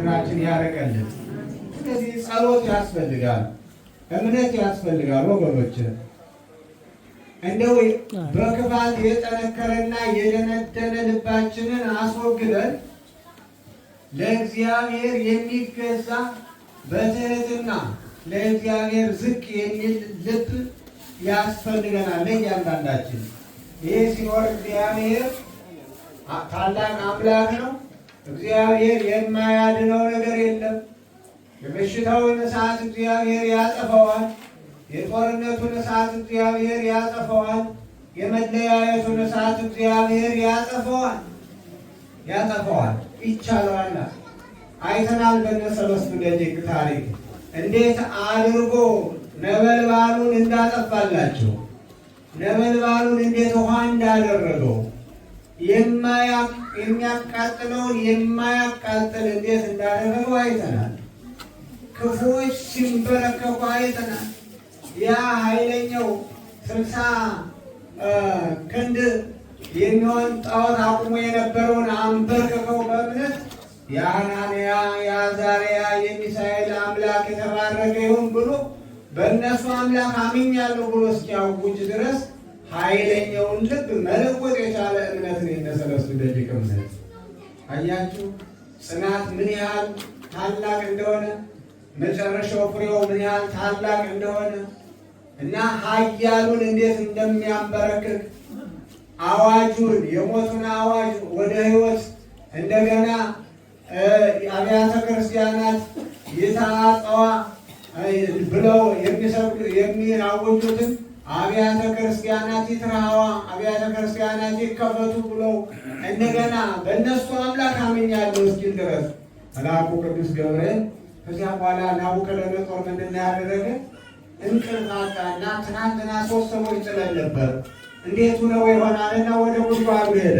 ምድራችን ያረቀልን። ስለዚህ ጸሎት ያስፈልጋል፣ እምነት ያስፈልጋል ወገኖች። እንደው በክፋት የጠነከረና የደነደነ ልባችንን አስወግደን ለእግዚአብሔር የሚገዛ በትህትና ለእግዚአብሔር ዝቅ የሚል ልብ ያስፈልገናል ለእያንዳንዳችን። ይህ ሲኖር እግዚአብሔር ታላቅ አምላክ ነው። እግዚአብሔር የማያድነው ነገር የለም። የበሽታውን እሳት እግዚአብሔር ያጠፈዋል። የጦርነቱን እሳት እግዚአብሔር ያጠፈዋል። የመለያየቱን እሳት እግዚአብሔር ያጠፈዋል። ይቻለዋል። አይተናል በእነ ሰለስቱ ደቂቅ ታሪክ እንዴት አድርጎ ነበልባሉን እንዳጠፋላቸው፣ ነበልባሉን እንዴት ውሃ እንዳደረገው፣ የሚያቃጥለውን የማያቃጥል እንዴት እንዳደረገው አይተናል። ክፉዎች ሲንበረከኩ አይተናል። ያ ኃይለኛው 60 ክንድ የሚሆን ጣዖት አቁሞ የነበረውን አንበርክከው በእምነት የሐናንያ የአዛርያ የሚሳኤል አምላክ የተባረከ ይሁን ብሎ በእነሱ አምላክ አምኛለሁ ብሎ እስኪያውጅ ድረስ ኃይለኛውን ልብ መለወጥ የቻለ እምነትን የነ ሰለስቱ ደቂቅ እምነት አያችሁ። ጽናት ምን ያህል ታላቅ እንደሆነ፣ መጨረሻው ፍሬው ምን ያህል ታላቅ እንደሆነ እና ኃያሉን እንዴት እንደሚያንበረክክ አዋጁን የሞቱን አዋጅ ወደ ሕይወት እንደገና አብያተ ክርስቲያናት የታጠዋ ብለው የሚያወጁትን አብያተ ክርስቲያናት ይትረሃዋ አብያተ ክርስቲያናት ይከፈቱ ብለው እንደገና በእነሱ አምላክ አምኛለሁ እስኪል ድረስ መልአኩ ቅዱስ ገብርኤል ከዚያ በኋላ ናቡከደነፆር ምንድን ነው ያደረገ? እንቅልፍ አጣና ትናንትና 3 ሰዎች ጥለን ነበር እንዴት ነው ይሆናልና ወደ ጉድጓዱ ሄደ።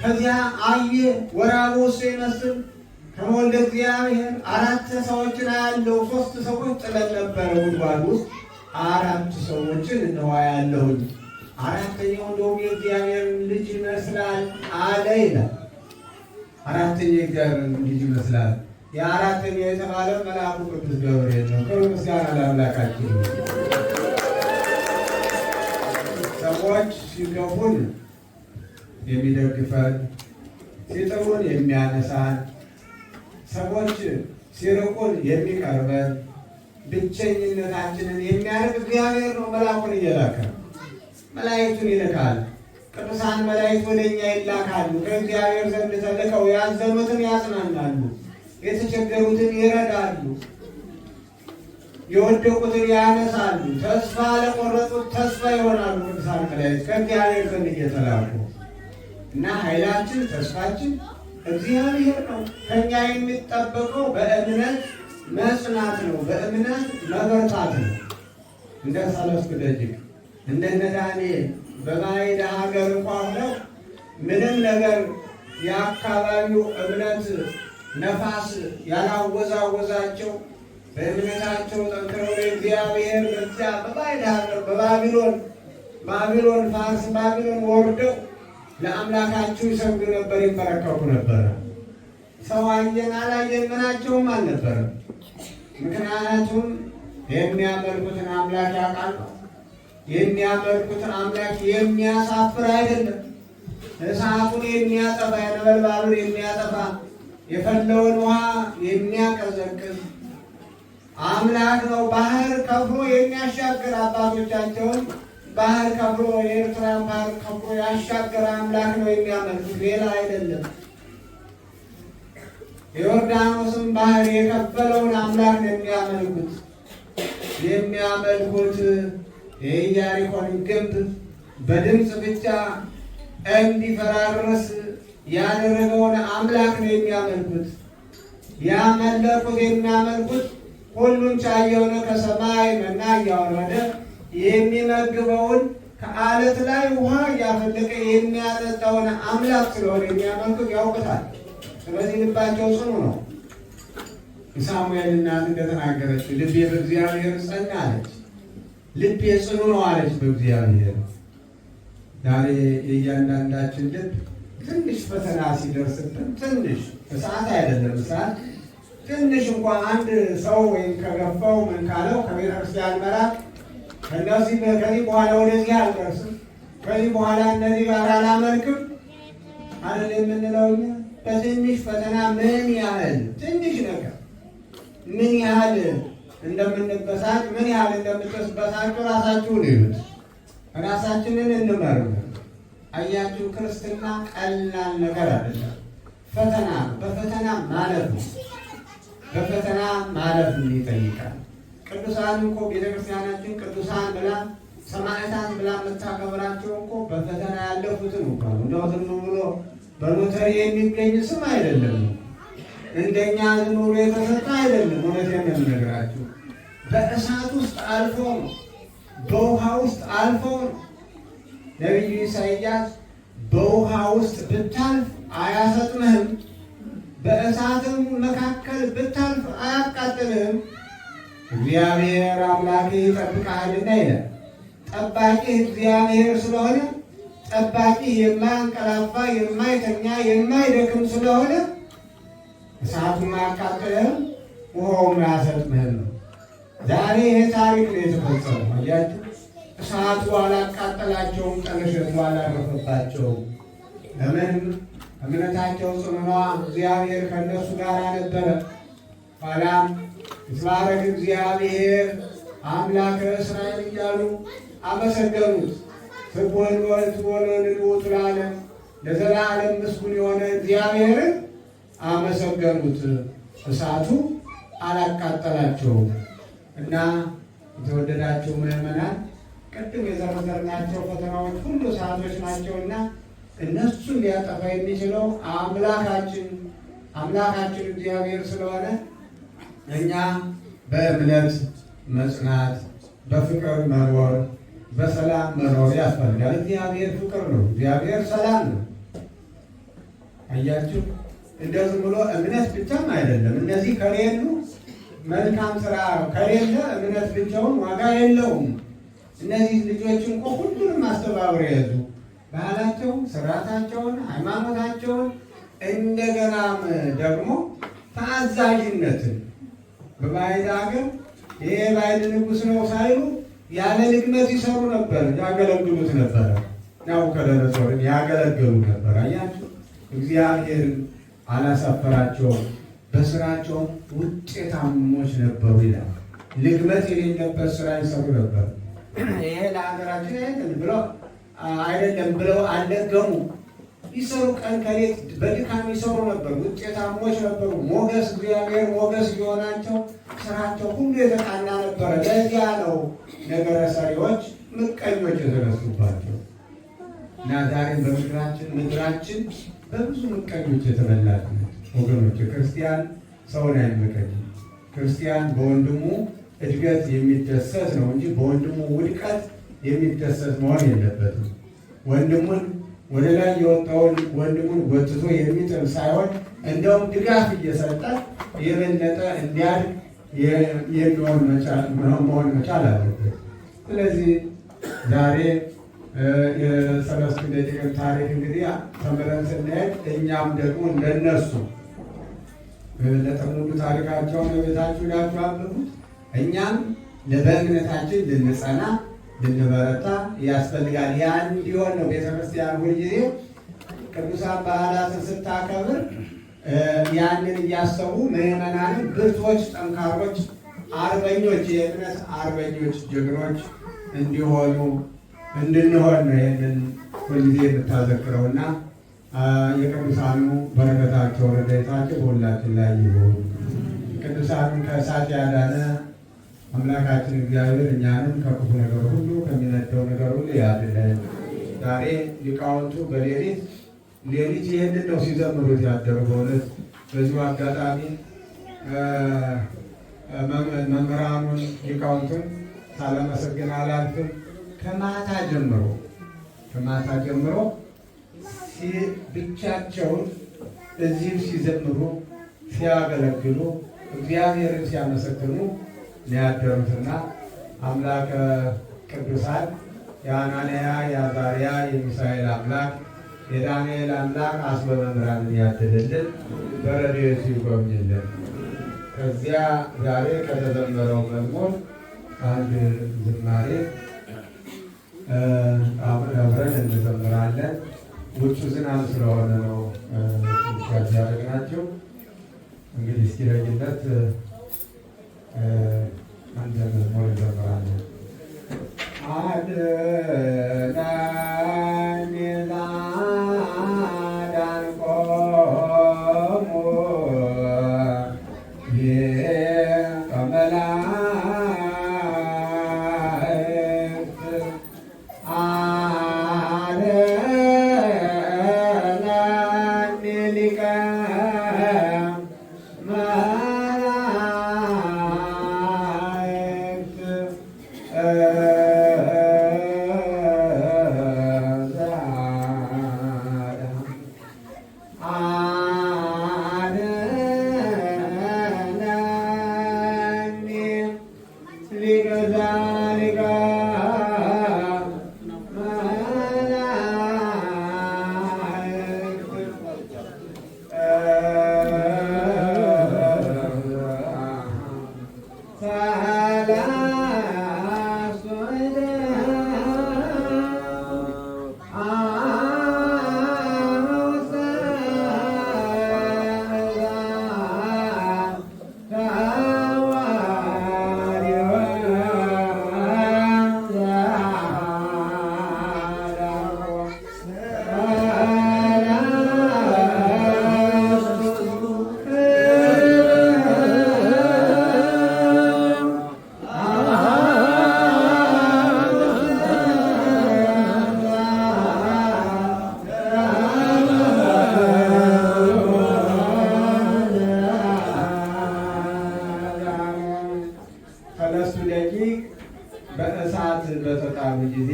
ከዚያ አየ ወራቡ ሲመስል ከወልደ እግዚአብሔር 4 ሰዎችን ያለው 3 ሰዎች ጥለን ነበር ጉድጓዱ ውስጥ 4 ሰዎችን ነው ያለሁኝ። 4ኛው እንደውም የእግዚአብሔር ልጅ ይመስላል አለ ይላል። 4ኛው የእግዚአብሔር ልጅ ይመስላል። የ4ኛው የተባለ መልአኩ ቅዱስ ገብርኤል ነው። ከምስጋና ለአምላካችን። ሰዎች ሲገፉን የሚደግፈን፣ ሲጥሩን የሚያነሳን፣ ሰዎች ሲርቁን የሚቀርበን፣ ብቸኝነታችንን የሚያርቅ እግዚአብሔር ነው። መልአኩን እየላከ መላእክቱን ይልካል። ቅዱሳን መላእክት ወደኛ ይላካሉ። ከእግዚአብሔር ዘንድ ተልከው ያዘኑትን ያጽናናሉ፣ የተቸገሩትን ይረዳሉ፣ የወደቁትን ያነሳሉ፣ ተስፋ ለቆረጡት ተስፋ ይሆናሉ። ቅዱሳን መላእክት ከእግዚአብሔር ዘንድ እየተላኩ እና ኃይላችን ተስፋችን እግዚአብሔር ነው። ከኛ የሚጠበቀው በእምነት መጽናት ነው፣ በእምነት መበርታት ነው። እንደ ሰለስቱ ደቂቅ እንደነ ዳንኤል በባዕድ ሀገር እንኳን ነው ምንም ነገር የአካባቢው እምነት ነፋስ ያላወዛወዛቸው በእምነታቸው ጠንክረው እግዚአብሔር በዚያ በባዕድ ሀገር ባቢሎን ፋርስ ባቢሎን ወርደው ለአምላካቸው ይሰግዱ ነበር፣ ይንበረከኩ ነበረ። ሰው አየን አላየን ምናቸውም አልነበረም። ምክንያቱም የሚያመልኩትን አምላክ ያውቃሉ። የሚያመልኩትን አምላክ የሚያሳፍር አይደለም። እሳቱን የሚያጠፋ የነበልባሉን የሚያጠፋ የፈለውን ውሃ የሚያቀዘቅዝ አምላክ ነው። ባህር ከፍሎ የሚያሻግር አባቶቻቸውን ባህር ከፍሎ የኤርትራን ባህር ከፍሎ ያሻገረ አምላክ ነው የሚያመልኩት፣ ሌላ አይደለም። የዮርዳኖስን ባህር የከፈለውን አምላክ ነው የሚያመልኩት። የኢያሪኮን ግንብ በድምፅ ብቻ እንዲፈራርስ ያደረገውን አምላክ ነው የሚያመልኩት። የሚያመልኩት ሁሉን ቻይ የሆነ ከሰማይ መና እያወረደ የሚመግበውን ከአለት ላይ ውሃ እያፈለቀ የሚያጠጣውን አምላክ ስለሆነ የሚያመልኩት ያውቁታል። ስለዚህ ልባቸው ጽኑ ነው። የሳሙኤል እናት እንደተናገረችው ልቤ በእግዚአብሔር ጸና አለች። ልቤ ጽኑ ነው አለች በእግዚአብሔር። ዛሬ የእያንዳንዳችን ልብ ትንሽ ፈተና ሲደርስብን ትንሽ እሳት አይደለም እሳት ትንሽ እንኳን አንድ ሰው ወይም ከገፋው ምን ካለው ከቤተክርስቲያን መራቅ ከዚህ በኋላ ወደዚህ አልደርስም ከዚህ በኋላ እነዚህ ጋር አላመልክም አይደል የምንለው እኛ። በትንሽ ፈተና ምን ያህል ትንሽ ነገር ምን ያህል እንደምንበሳጭ ምን ያህል እንደምትበሳጩ ራሳችሁን እዩት፣ ራሳችንን እንመርምር። አያችሁ ክርስትና ቀላል ነገር አይደለም። ፈተና ነው። በፈተና ማለፍ ነው። በፈተና ማለፍ ይጠይቃል። ቅዱሳን እኮ ቤተክርስቲያናችን ቅዱሳን ብላ ሰማዕታት ብላ የምታከብራቸው እኮ በፈተና ያለፉትን እኮ ነው። እንደው ዝም ብሎ በሎተሪ የሚገኝ ስም አይደለም። እንደኛ ዝም ብሎ የተሰጠ አይደለም። እውነቴን ነው የምነግራችሁ። በእሳት ውስጥ አልፎ ነው፣ በውሃ ውስጥ አልፎ ነው። ነቢዩ ኢሳይያስ በውሃ ውስጥ ብታልፍ አያሰጥምህም፣ በእሳትም መካከል ብታልፍ አያቃጥልህም፣ እግዚአብሔር አምላክህ ይጠብቅሃልና ይላል። ጠባቂ እግዚአብሔር ስለሆነ ጠባቂ የማያንቀላፋ የማይተኛ የማይደክም ስለሆነ እሳቱም አያቃጥልህም፣ ውሃውም አያሰጥምህም ነው። ዛሬ ይሄ ታሪክ ነው የተፈጸመው። አያችሁ፣ እሳቱ አላቃጠላቸውም፣ ጠለሸቱ አላረፈባቸውም። ለምን? እምነታቸው ጽኑ ነዋ። እግዚአብሔር ከእነሱ ጋር ነበረ። ኋላም ይትባረክ እግዚአብሔር አምላከ እስራኤል እያሉ አመሰገኑት። ስቡሕን ወልዑል ለዓለም ለዘላለም ምስጉን የሆነ እግዚአብሔርን አመሰገኑት። እሳቱ አላቃጠላቸውም። እና የተወደዳቸው ምዕመናን ቅድም የዘረዘርናቸው ፈተናዎች ሁሉ እሳቶች ናቸውና እነሱን ሊያጠፋ የሚችለው አምላካችን እግዚአብሔር ስለሆነ እኛ በእምነት መጽናት፣ በፍቅር መኖር፣ በሰላም መኖር ያስፈልጋል። እግዚአብሔር ፍቅር ነው። እግዚአብሔር ሰላም ነው። አያችሁ፣ እንደዚህ ብሎ እምነት ብቻም አይደለም። እነዚህ ከሌሉ መልካም ስራ ከሌለ እምነት ብቻውን ዋጋ የለውም። እነዚህ ልጆች እንኳ ሁሉንም አስተባብረው የያዙ ባህላቸውን፣ ስርዓታቸውን፣ ሃይማኖታቸውን እንደገናም ደግሞ ታዛዥነትን በባዕድ ሀገር ይሄ ባዕድ ንጉሥ ነው ሳይሉ ያለ ልግመት ይሰሩ ነበር፣ ያገለግሉት ነበረ። ናቡከደነፆርን ያገለግሉ ነበር። አያችሁ፣ እግዚአብሔርን አላሳፈራቸውም። በስራቸው ውጤታሞች ነበሩ ይላል። ልግመት የሌለበት ስራ ይሰሩ ነበር። ይሄ ለሀገራችን አይደለም ብለው አልደገሙ። ይሰሩ፣ ቀን ከሌት በድካም ይሰሩ ነበር። ውጤታሞች ነበሩ። ሞገስ እግዚአብሔር ሞገስ ሊሆናቸው ስራቸው ሁሉ የተቃና ነበረ። ለዚያ ነው ነገረ ሰሪዎች ምቀኞች የተነሱባቸው እና ዛሬም ምድራችን በብዙ ምቀኞች የተበላች ነች። ወገኖች፣ ክርስቲያን ሰውን አይመቀኝም። ክርስቲያን በወንድሙ እድገት የሚደሰት ነው እንጂ በወንድሙ ውድቀት የሚደሰት መሆን የለበትም። ወንድሙን ወደ ላይ የወጣውን ወንድሙን ጎትቶ የሚጥል ሳይሆን እንደውም ድጋፍ እየሰጠ የበለጠ እንዲያድግ መሆን መቻል አለበት። ስለዚህ ዛሬ የሰለስቱ ደቂቅን ታሪክ እንግዲህ ተምረን ስናየት እኛም ደግሞ እንደነሱ ለተሙሉ ታሪካቸውን በቤታችሁ ላችሁ አንብቡት። እኛም በእምነታችን ልንጸና ልንበረታ ያስፈልጋል። ያን እንዲሆን ነው ቤተክርስቲያን ሁልጊዜ ቅዱሳን በዓላትን ስታከብር ያንን እያሰቡ ምዕመናንን ብርቶች፣ ጠንካሮች፣ አርበኞች፣ የእምነት አርበኞች፣ ጀግኖች እንድንሆን ነው ይህንን ሁልጊዜ የምታዘክረውና የቅዱሳኑ በረከታቸው ረድኤታቸው በሁላችን ላይ ይሁን። ቅዱሳኑን ከእሳት ያዳነ አምላካችን እግዚአብሔር እኛንም ከክፉ ነገር ሁሉ ከሚነደው ነገር ሁሉ ያድነን። ዛሬ ሊቃውንቱ በሌሊት ይህንን ነው ሲዘምሩት ያደሩ። በእውነት በዚሁ አጋጣሚ መምህራኑን ሊቃውንቱን ሳላመሰግን አላልፍም። ከማታ ጀምሮ ብቻቸውን እዚህም ሲዘምሩ ሲያገለግሉ እግዚአብሔርን ሲያመሰግኑ ያደሩትና አምላከ ቅዱሳን የአናንያ የአዛርያ የሚሳኤል አምላክ የዳንኤል አምላክ አስበ መምህራንን ያድልልን፣ በረድኤቱ ይጎብኝልን። ከዚያ ዛሬ ከተዘመረው መዝሙር አንድ ዝማሬ አብረን እንዘምራለን። ውጭ ዝናብ ስለሆነ ነው ያደረግናቸው። እንግዲህ እስኪ ለጊነት አንድ መዝሙር እንዘምራለን። በእሳት በተጣሉ ጊዜ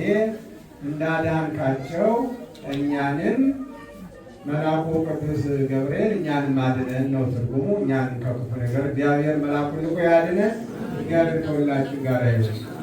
እንዳዳንካቸው እኛንም መልአኩ ቅዱስ ገብርኤል እኛንም አድነን ነው ትርጉሙ። እኛንም ከክፉ ነገር እግዚአብሔር መልአኩን ልኮ ያድነን። እግዚአብሔር ከሁላችን ጋር ይሁን።